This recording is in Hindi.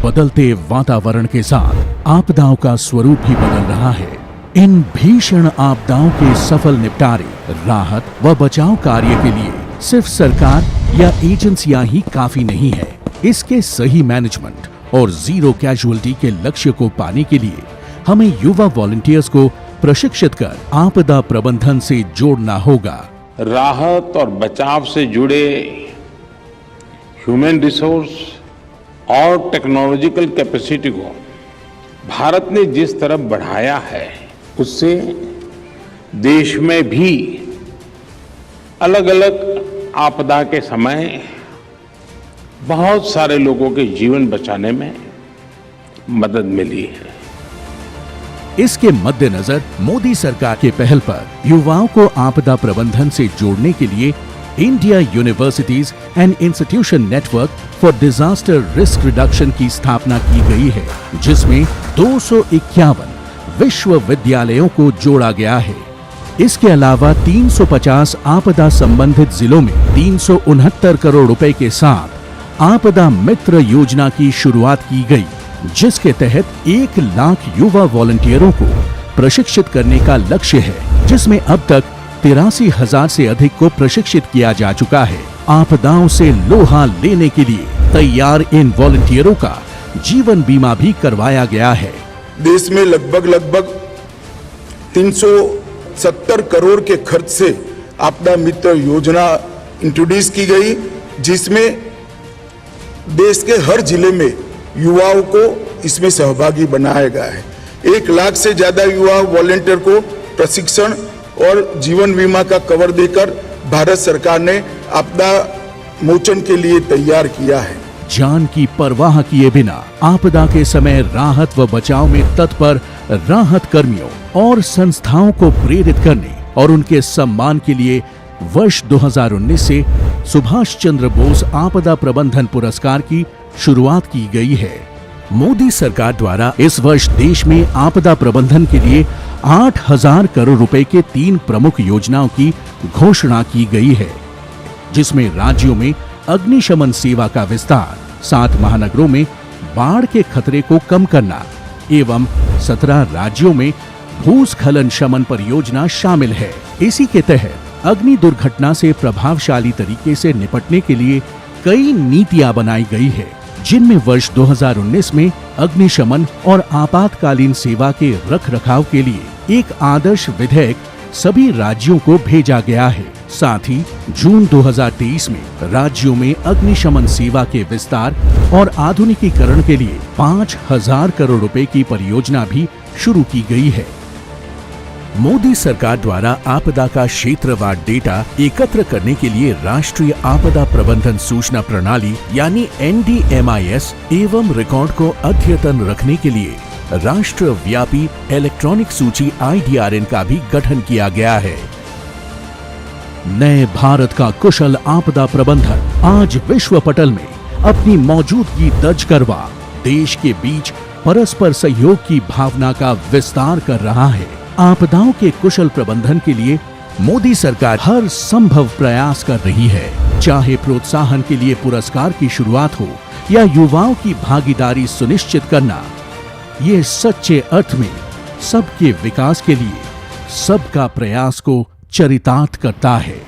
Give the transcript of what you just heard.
बदलते वातावरण के साथ आपदाओं का स्वरूप भी बदल रहा है। इन भीषण आपदाओं के सफल निपटारे, राहत व बचाव कार्य के लिए सिर्फ सरकार या एजेंसियां ही काफी नहीं है। इसके सही मैनेजमेंट और जीरो कैजुअल्टी के लक्ष्य को पाने के लिए हमें युवा वॉलंटियर्स को प्रशिक्षित कर आपदा प्रबंधन से जोड़ना होगा। राहत और बचाव से जुड़े ह्यूमन रिसोर्स और टेक्नोलॉजिकल कैपेसिटी को भारत ने जिस तरफ बढ़ाया है, उससे देश में भी अलग अलग आपदा के समय बहुत सारे लोगों के जीवन बचाने में मदद मिली है। इसके मद्देनजर मोदी सरकार के पहल पर युवाओं को आपदा प्रबंधन से जोड़ने के लिए India universities and institution network for disaster risk reduction की स्थापना की गई है, जिसमें 251 विश्वविद्यालयों को जोड़ा गया है। इसके अलावा 350 आपदा संबंधित जिलों में 369 करोड़ रुपए के साथ आपदा मित्र योजना की शुरुआत की गई, जिसके तहत 1 लाख युवा वॉलंटियरों को प्रशिक्षित करने का लक्ष्य है, जिसमें अब तक 83,000 से अधिक को प्रशिक्षित किया जा चुका है। आपदाओं से लोहा लेने के लिए तैयार इन वॉलंटियरों का जीवन बीमा भी करवाया गया है। देश में लगभग 370 करोड़ के खर्च से आपदा मित्र योजना इंट्रोड्यूस की गई, जिसमें देश के हर जिले में युवाओं को इसमें सहभागी बनाया गया है। 1 लाख से ज्यादा युवा वॉलंटियर को प्रशिक्षण और जीवन बीमा का कवर देकर भारत सरकार ने आपदा मोचन के लिए तैयार किया है। जान की परवाह किए बिना आपदा के समय राहत व बचाव में तत्पर राहत कर्मियों और संस्थाओं को प्रेरित करने और उनके सम्मान के लिए वर्ष 2019 से सुभाष चंद्र बोस आपदा प्रबंधन पुरस्कार की शुरुआत की गई है। मोदी सरकार द्वारा इस वर्ष देश में आपदा प्रबंधन के लिए 8,000 करोड़ रुपए के 3 प्रमुख योजनाओं की घोषणा की गई है, जिसमें राज्यों में अग्निशमन सेवा का विस्तार, 7 महानगरों में बाढ़ के खतरे को कम करना एवं 17 राज्यों में भूस्खलन शमन परियोजना शामिल है। इसी के तहत अग्नि दुर्घटना से प्रभावशाली तरीके से निपटने के लिए कई नीतियां बनाई गई है, जिनमें वर्ष 2019 में अग्निशमन और आपातकालीन सेवा के रखरखाव के लिए एक आदर्श विधेयक सभी राज्यों को भेजा गया है। साथ ही जून 2023 में राज्यों में अग्निशमन सेवा के विस्तार और आधुनिकीकरण के लिए 5,000 करोड़ रुपए की परियोजना भी शुरू की गई है। मोदी सरकार द्वारा आपदा का क्षेत्रवार डेटा एकत्र करने के लिए राष्ट्रीय आपदा प्रबंधन सूचना प्रणाली यानी NDMIS एवं रिकॉर्ड को अद्यतन रखने के लिए राष्ट्रव्यापी इलेक्ट्रॉनिक सूची IDRN का भी गठन किया गया है। नए भारत का कुशल आपदा प्रबंधन आज विश्व पटल में अपनी मौजूदगी दर्ज करवा देश के बीच परस्पर सहयोग की भावना का विस्तार कर रहा है। आपदाओं के कुशल प्रबंधन के लिए मोदी सरकार हर संभव प्रयास कर रही है, चाहे प्रोत्साहन के लिए पुरस्कार की शुरुआत हो या युवाओं की भागीदारी सुनिश्चित करना। ये सच्चे अर्थ में सबके विकास के लिए सबका प्रयास को चरितार्थ करता है।